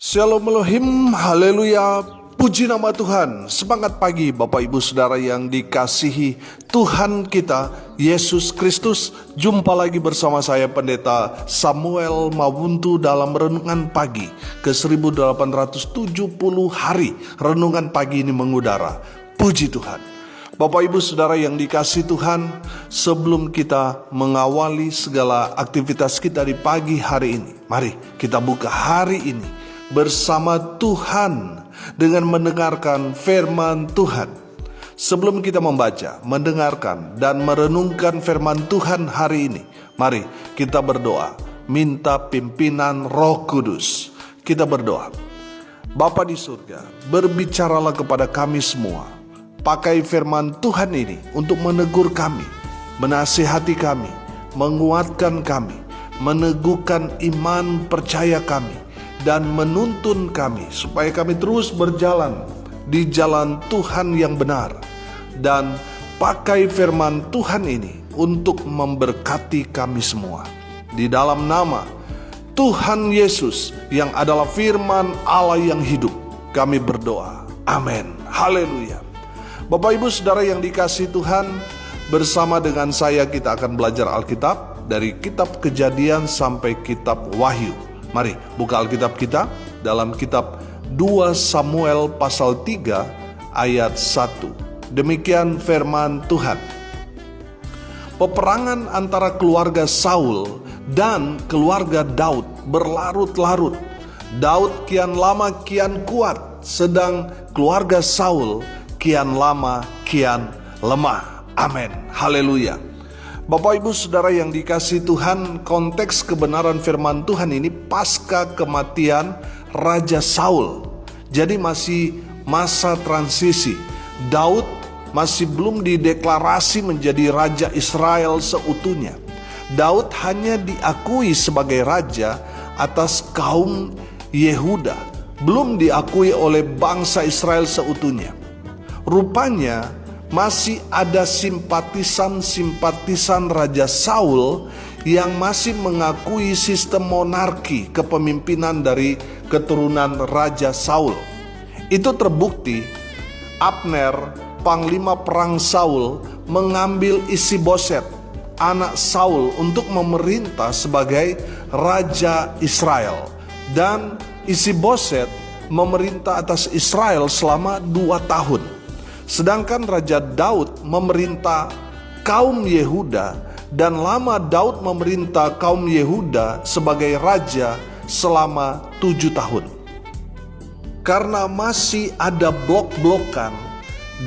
Shalom Elohim, haleluya, puji nama Tuhan. Semangat pagi Bapak Ibu Saudara yang dikasihi Tuhan kita Yesus Kristus. Jumpa lagi bersama saya Pendeta Samuel Mawuntu dalam Renungan Pagi ke 1870 hari. Renungan pagi ini mengudara. Puji Tuhan. Bapak Ibu Saudara yang dikasihi Tuhan, sebelum kita mengawali segala aktivitas kita di pagi hari ini, mari kita buka hari ini bersama Tuhan dengan mendengarkan firman Tuhan. Sebelum kita membaca, mendengarkan, dan merenungkan firman Tuhan hari ini, mari kita berdoa, minta pimpinan Roh Kudus. Kita berdoa. Bapa di surga, berbicaralah kepada kami semua. Pakai firman Tuhan ini untuk menegur kami, menasihati kami, menguatkan kami, meneguhkan iman percaya kami, dan menuntun kami supaya kami terus berjalan di jalan Tuhan yang benar. Dan pakai firman Tuhan ini untuk memberkati kami semua. Di dalam nama Tuhan Yesus yang adalah firman Allah yang hidup, kami berdoa. Amin. Haleluya. Bapak Ibu Saudara yang dikasihi Tuhan, bersama dengan saya kita akan belajar Alkitab dari kitab Kejadian sampai kitab Wahyu. Mari buka Alkitab kita dalam kitab 2 Samuel pasal 3 ayat 1. Demikian firman Tuhan. Peperangan antara keluarga Saul dan keluarga Daud berlarut-larut. Daud kian lama kian kuat, sedang keluarga Saul kian lama kian lemah. Amin. Haleluya. Bapak Ibu Saudara yang dikasihi Tuhan, konteks kebenaran firman Tuhan ini pasca kematian Raja Saul. Jadi masih masa transisi. Daud masih belum dideklarasi menjadi Raja Israel seutuhnya. Daud hanya diakui sebagai raja atas kaum Yehuda, belum diakui oleh bangsa Israel seutuhnya. Rupanya masih ada simpatisan-simpatisan Raja Saul yang masih mengakui sistem monarki kepemimpinan dari keturunan Raja Saul. Itu terbukti Abner, panglima perang Saul, mengambil Isiboset, anak Saul, untuk memerintah sebagai Raja Israel. Dan Isiboset memerintah atas Israel selama 2 tahun. Sedangkan Raja Daud memerintah kaum Yehuda, dan lama Daud memerintah kaum Yehuda sebagai raja selama 7 tahun. Karena masih ada blok-blokan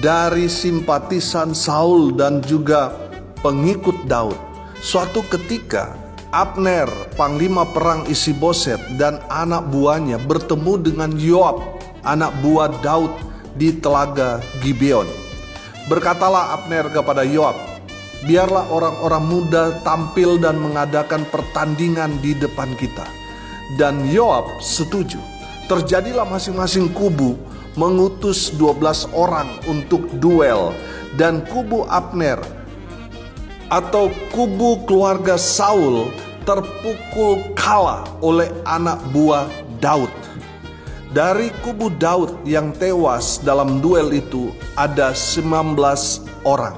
dari simpatisan Saul dan juga pengikut Daud, suatu ketika Abner, panglima perang Isiboset, dan anak buahnya bertemu dengan Yoab, anak buah Daud, di telaga Gibeon. Berkatalah Abner kepada Yoab, biarlah orang-orang muda tampil dan mengadakan pertandingan di depan kita. Dan Yoab setuju. Terjadilah masing-masing kubu mengutus 12 orang untuk duel, dan kubu Abner atau kubu keluarga Saul terpukul kalah oleh anak buah Daud. Dari kubu Daud yang tewas dalam duel itu ada 19 orang.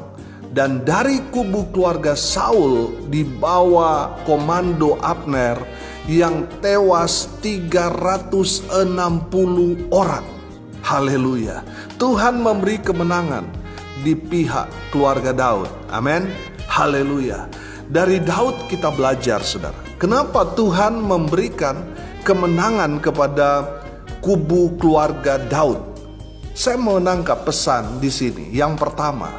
Dan dari kubu keluarga Saul di bawah komando Abner yang tewas 360 orang. Haleluya. Tuhan memberi kemenangan di pihak keluarga Daud. Amin. Haleluya. Dari Daud kita belajar, saudara. Kenapa Tuhan memberikan kemenangan kepada kubu keluarga Daud? Saya menangkap pesan di sini. Yang pertama,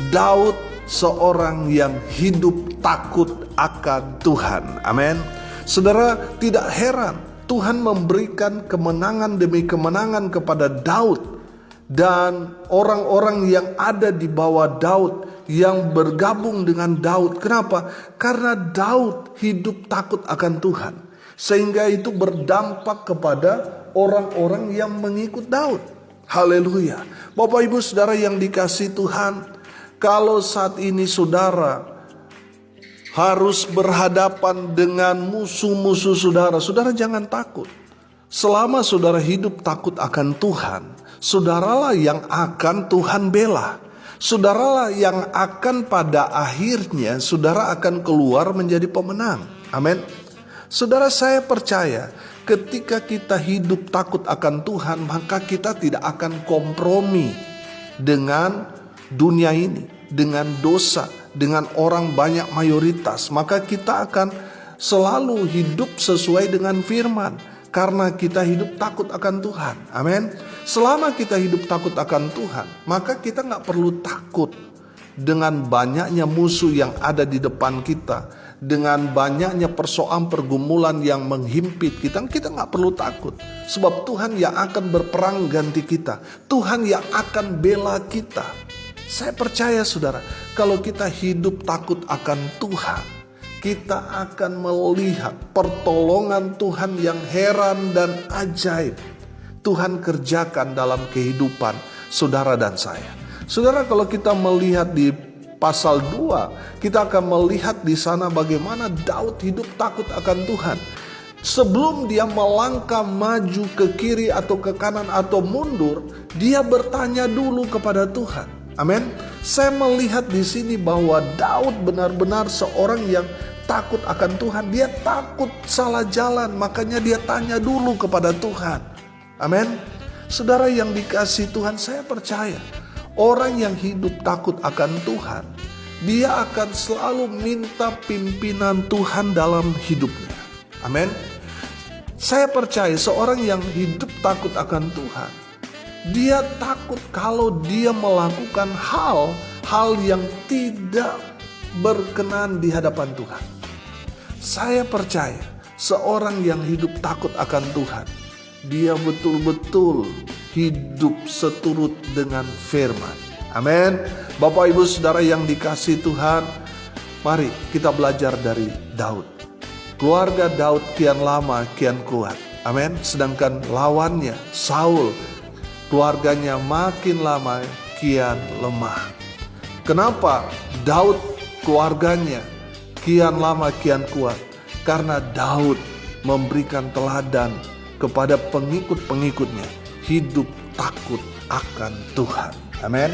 Daud seorang yang hidup takut akan Tuhan. Amin. Saudara, tidak heran Tuhan memberikan kemenangan demi kemenangan kepada Daud dan orang-orang yang ada di bawah Daud, yang bergabung dengan Daud. Kenapa? Karena Daud hidup takut akan Tuhan, sehingga itu berdampak kepada orang-orang yang mengikut Daud. Haleluya. Bapak Ibu Saudara yang dikasihi Tuhan, kalau saat ini saudara harus berhadapan dengan musuh-musuh saudara, saudara jangan takut. Selama saudara hidup takut akan Tuhan, saudaralah yang akan Tuhan bela. Saudaralah yang akan pada akhirnya saudara akan keluar menjadi pemenang. Amin. Saudara, saya percaya ketika kita hidup takut akan Tuhan, maka kita tidak akan kompromi dengan dunia ini, dengan dosa, dengan orang banyak mayoritas. Maka kita akan selalu hidup sesuai dengan firman, karena kita hidup takut akan Tuhan. Amin. Selama kita hidup takut akan Tuhan, maka kita gak perlu takut dengan banyaknya musuh yang ada di depan kita, dengan banyaknya persoalan pergumulan yang menghimpit kita. Kita gak perlu takut, sebab Tuhan yang akan berperang ganti kita. Tuhan yang akan bela kita. Saya percaya saudara, kalau kita hidup takut akan Tuhan, kita akan melihat pertolongan Tuhan yang heran dan ajaib Tuhan kerjakan dalam kehidupan saudara dan saya. Saudara, kalau kita melihat di pasal 2, kita akan melihat di sana bagaimana Daud hidup takut akan Tuhan. Sebelum dia melangkah maju ke kiri atau ke kanan atau mundur, dia bertanya dulu kepada Tuhan. Amin. Saya melihat di sini bahwa Daud benar-benar seorang yang takut akan Tuhan. Dia takut salah jalan, makanya dia tanya dulu kepada Tuhan. Amin. Saudara yang dikasihi Tuhan, saya percaya orang yang hidup takut akan Tuhan, dia akan selalu minta pimpinan Tuhan dalam hidupnya. Amin. Saya percaya seorang yang hidup takut akan Tuhan, dia takut kalau dia melakukan hal yang tidak berkenan di hadapan Tuhan. Saya percaya seorang yang hidup takut akan Tuhan, dia betul-betul hidup seturut dengan firman. Amin. Bapak Ibu Saudara yang dikasihi Tuhan, mari kita belajar dari Daud. Keluarga Daud kian lama kian kuat. Amin. Sedangkan lawannya Saul, keluarganya makin lama kian lemah. Kenapa Daud keluarganya kian lama kian kuat? Karena Daud memberikan teladan kepada pengikut-pengikutnya, hidup takut akan Tuhan. Amin.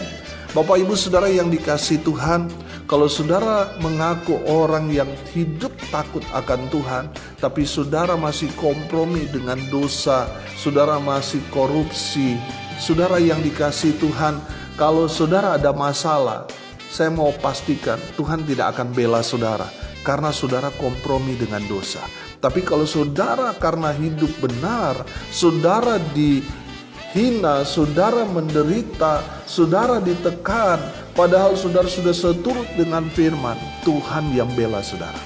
Bapak Ibu Saudara yang dikasihi Tuhan, kalau saudara mengaku orang yang hidup takut akan Tuhan, tapi saudara masih kompromi dengan dosa, saudara masih korupsi, saudara yang dikasihi Tuhan, kalau saudara ada masalah, saya mau pastikan Tuhan tidak akan bela saudara, karena saudara kompromi dengan dosa. Tapi kalau saudara karena hidup benar, saudara dihina, saudara menderita, saudara ditekan, padahal saudara sudah seturut dengan firman, Tuhan yang bela saudara.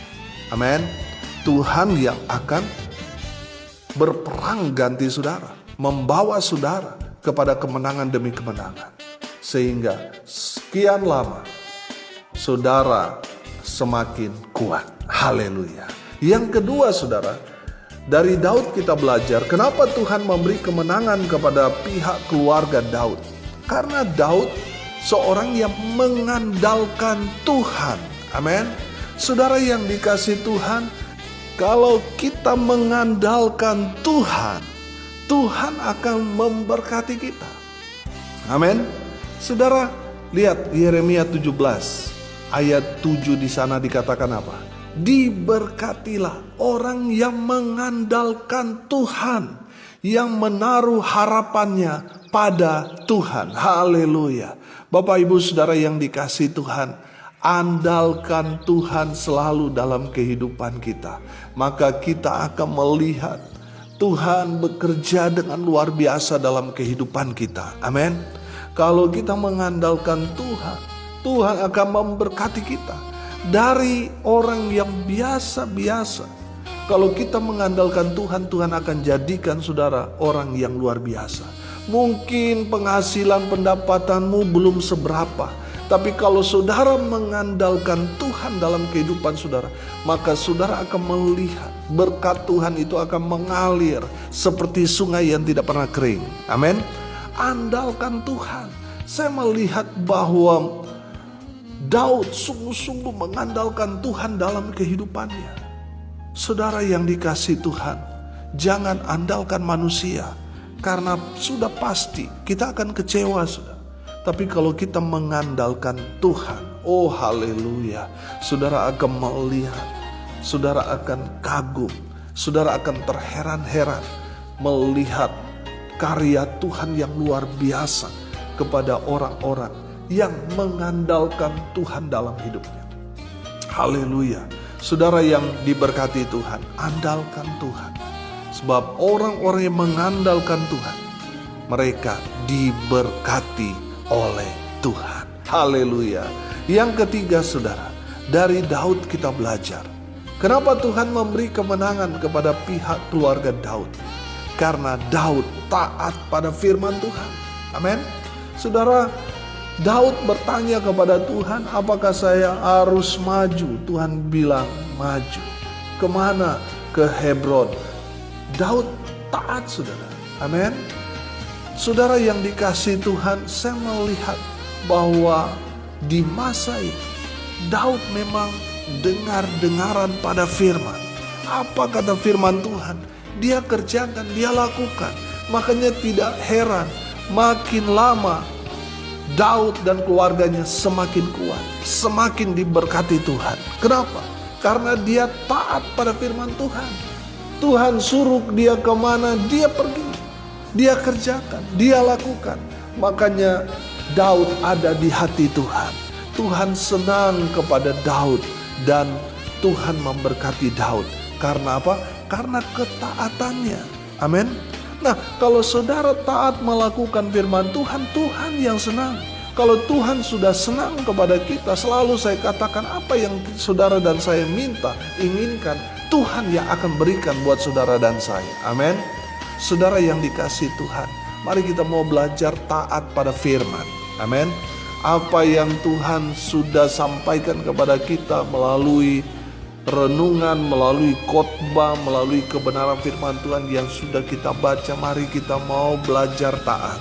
Amin. Tuhan yang akan berperang ganti saudara, membawa saudara kepada kemenangan demi kemenangan. Sehingga sekian lama saudara semakin kuat. Haleluya. Yang kedua saudara, dari Daud kita belajar kenapa Tuhan memberi kemenangan kepada pihak keluarga Daud. Karena Daud seorang yang mengandalkan Tuhan. Amin. Saudara yang dikasihi Tuhan, kalau kita mengandalkan Tuhan, Tuhan akan memberkati kita. Amin. Saudara, lihat Yeremia 17 ayat 7 di sana dikatakan apa? Diberkatilah orang yang mengandalkan Tuhan, yang menaruh harapannya pada Tuhan. Haleluya. Bapak Ibu Saudara yang dikasihi Tuhan, andalkan Tuhan selalu dalam kehidupan kita. Maka kita akan melihat Tuhan bekerja dengan luar biasa dalam kehidupan kita. Amin. Kalau kita mengandalkan Tuhan, Tuhan akan memberkati kita. Dari orang yang biasa-biasa, kalau kita mengandalkan Tuhan, Tuhan akan jadikan saudara orang yang luar biasa. Mungkin penghasilan pendapatanmu belum seberapa, tapi kalau saudara mengandalkan Tuhan dalam kehidupan saudara, maka saudara akan melihat berkat Tuhan itu akan mengalir seperti sungai yang tidak pernah kering. Amin. Andalkan Tuhan. Saya melihat bahwa Daud sungguh-sungguh mengandalkan Tuhan dalam kehidupannya. Saudara yang dikasihi Tuhan, Jangan andalkan manusia, karena sudah pasti kita akan kecewa, saudara. Tapi kalau kita mengandalkan Tuhan, oh haleluya, saudara akan melihat, saudara akan kagum, saudara akan terheran-heran melihat karya Tuhan yang luar biasa kepada orang-orang yang mengandalkan Tuhan dalam hidupnya. Haleluya. Saudara yang diberkati Tuhan, andalkan Tuhan. Sebab orang-orang yang mengandalkan Tuhan, mereka diberkati oleh Tuhan. Haleluya. Yang ketiga, saudara, dari Daud kita belajar. Kenapa Tuhan memberi kemenangan kepada pihak keluarga Daud? Karena Daud taat pada firman Tuhan. Amin. Saudara, Daud bertanya kepada Tuhan, apakah saya harus maju? Tuhan bilang, maju. Kemana? Ke Hebron. Daud taat, saudara. Amin. Saudara yang dikasihi Tuhan, saya melihat bahwa di masa itu Daud memang dengar-dengaran pada firman. Apa kata firman Tuhan? Dia kerjakan, dia lakukan. Makanya tidak heran, makin lama Daud dan keluarganya semakin kuat, semakin diberkati Tuhan. Kenapa? Karena dia taat pada firman Tuhan. Tuhan suruh dia kemana, dia pergi. Dia kerjakan, dia lakukan. Makanya Daud ada di hati Tuhan. Tuhan senang kepada Daud dan Tuhan memberkati Daud. Karena apa? Karena ketaatannya. Amin. Nah, kalau saudara taat melakukan firman Tuhan, Tuhan yang senang. Kalau Tuhan sudah senang kepada kita, selalu saya katakan apa yang saudara dan saya minta, inginkan, Tuhan yang akan berikan buat saudara dan saya. Amin. Saudara yang dikasihi Tuhan, mari kita mau belajar taat pada firman. Amin. Apa yang Tuhan sudah sampaikan kepada kita melalui renungan, melalui khotbah, melalui kebenaran firman Tuhan yang sudah kita baca, mari kita mau belajar taat.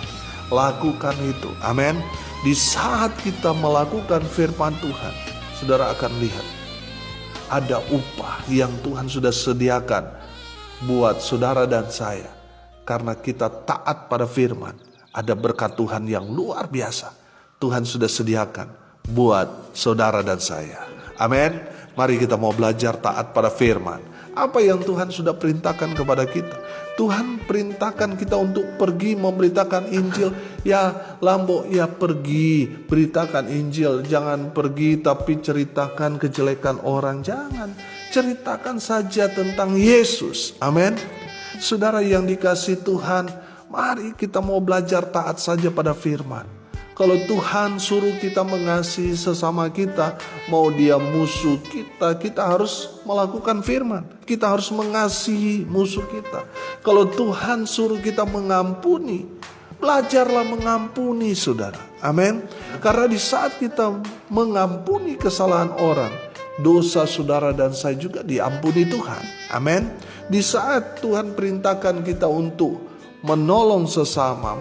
Lakukan itu. Amin. Di saat kita melakukan firman Tuhan, saudara akan lihat ada upah yang Tuhan sudah sediakan buat saudara dan saya. Karena kita taat pada firman, ada berkat Tuhan yang luar biasa. Tuhan sudah sediakan buat saudara dan saya. Amin. Mari kita mau belajar taat pada firman. Apa yang Tuhan sudah perintahkan kepada kita? Tuhan perintahkan kita untuk pergi memberitakan Injil. Ya Lambo, ya pergi beritakan Injil. Jangan pergi tapi ceritakan kejelekan orang. Jangan, ceritakan saja tentang Yesus. Amin. Saudara yang dikasihi Tuhan, mari kita mau belajar taat saja pada firman. Kalau Tuhan suruh kita mengasihi sesama kita, mau dia musuh kita, kita harus melakukan firman. Kita harus mengasihi musuh kita. Kalau Tuhan suruh kita mengampuni, belajarlah mengampuni, saudara. Amin. Karena di saat kita mengampuni kesalahan orang, dosa saudara dan saya juga diampuni Tuhan. Amin. Di saat Tuhan perintahkan kita untuk menolong sesama,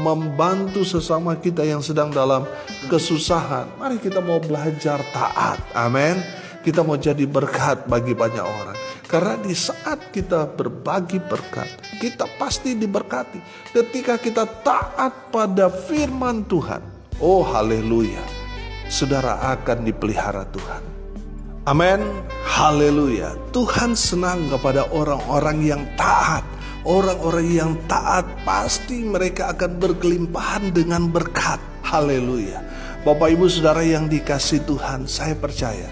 membantu sesama kita yang sedang dalam kesusahan, mari kita mau belajar taat. Amin. Kita mau jadi berkat bagi banyak orang. Karena di saat kita berbagi berkat, kita pasti diberkati. Ketika kita taat pada firman Tuhan, oh haleluya, saudara akan dipelihara Tuhan. Amin. Haleluya. Tuhan senang kepada orang-orang yang taat. Orang-orang yang taat pasti mereka akan berkelimpahan dengan berkat. Haleluya. Bapak Ibu Saudara yang dikasihi Tuhan, saya percaya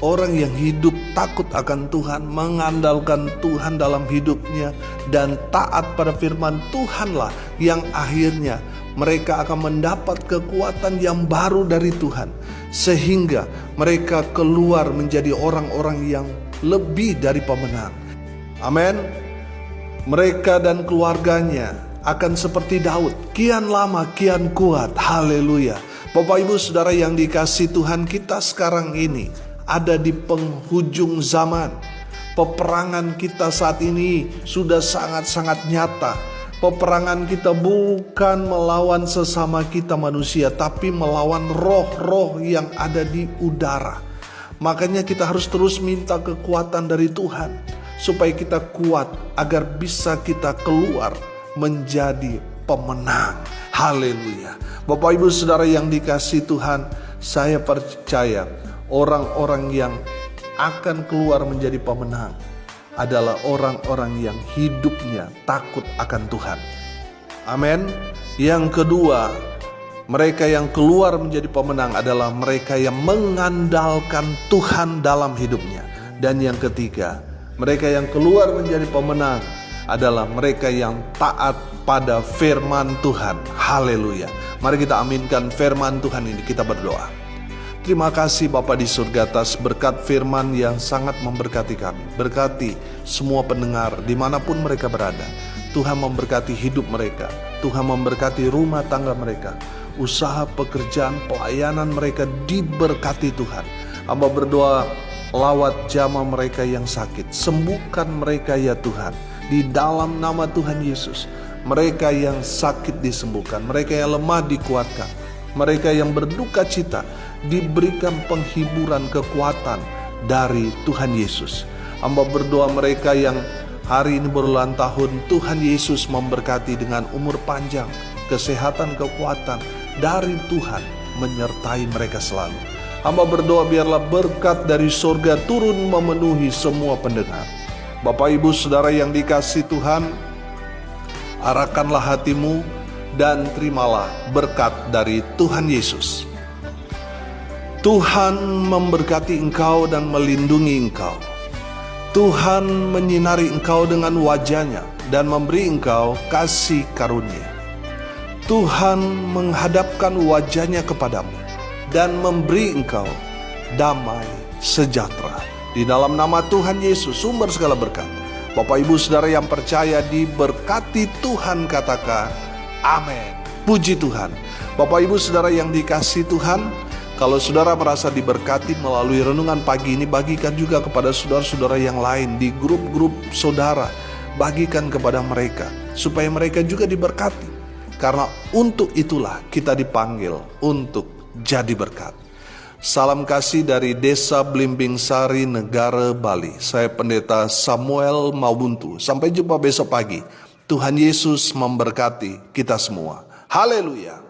orang yang hidup takut akan Tuhan, mengandalkan Tuhan dalam hidupnya, dan taat pada firman Tuhanlah yang akhirnya mereka akan mendapat kekuatan yang baru dari Tuhan. Sehingga mereka keluar menjadi orang-orang yang lebih dari pemenang. Amin. Mereka dan keluarganya akan seperti Daud, kian lama kian kuat. Haleluya. Bapak Ibu Saudara yang dikasihi Tuhan, kita sekarang ini ada di penghujung zaman. Peperangan kita saat ini sudah sangat-sangat nyata. Peperangan kita bukan melawan sesama kita manusia, tapi melawan roh-roh yang ada di udara. Makanya kita harus terus minta kekuatan dari Tuhan, supaya kita kuat agar bisa kita keluar menjadi pemenang. Haleluya. Bapak Ibu Saudara yang dikasihi Tuhan, saya percaya orang-orang yang akan keluar menjadi pemenang adalah orang-orang yang hidupnya takut akan Tuhan. Amin. Yang kedua, mereka yang keluar menjadi pemenang adalah mereka yang mengandalkan Tuhan dalam hidupnya. Dan yang ketiga, mereka yang keluar menjadi pemenang adalah mereka yang taat pada firman Tuhan. Haleluya. Mari kita aminkan firman Tuhan ini, kita berdoa. Terima kasih Bapa di surga atas berkat firman yang sangat memberkati kami. Berkati semua pendengar dimanapun mereka berada. Tuhan memberkati hidup mereka. Tuhan memberkati rumah tangga mereka. Usaha, pekerjaan, pelayanan mereka diberkati Tuhan. Hamba berdoa, lawat jama mereka yang sakit. Sembuhkan mereka ya Tuhan. Di dalam nama Tuhan Yesus. Mereka yang sakit disembuhkan. Mereka yang lemah dikuatkan. Mereka yang berduka cita diberikan penghiburan kekuatan dari Tuhan Yesus. Hamba berdoa mereka yang hari ini berulang tahun, Tuhan Yesus memberkati dengan umur panjang, kesehatan, kekuatan dari Tuhan menyertai mereka selalu. Hamba berdoa biarlah berkat dari surga turun memenuhi semua pendengar. Bapak Ibu Saudara yang dikasihi Tuhan, arahkanlah hatimu dan terimalah berkat dari Tuhan Yesus. Tuhan memberkati engkau dan melindungi engkau. Tuhan menyinari engkau dengan wajah-Nya dan memberi engkau kasih karunia. Tuhan menghadapkan wajah-Nya kepadamu dan memberi engkau damai sejahtera. Di dalam nama Tuhan Yesus, sumber segala berkat. Bapak Ibu Saudara yang percaya diberkati Tuhan, katakan amin. Puji Tuhan. Bapak Ibu Saudara yang dikasihi Tuhan, kalau saudara merasa diberkati melalui renungan pagi ini, bagikan juga kepada saudara-saudara yang lain di grup-grup saudara. Bagikan kepada mereka supaya mereka juga diberkati. Karena untuk itulah kita dipanggil untuk jadi berkat. Salam kasih dari Desa Blimbing Sari, Negara Bali. Saya Pendeta Samuel Mabuntu. Sampai jumpa besok pagi. Tuhan Yesus memberkati kita semua. Haleluya.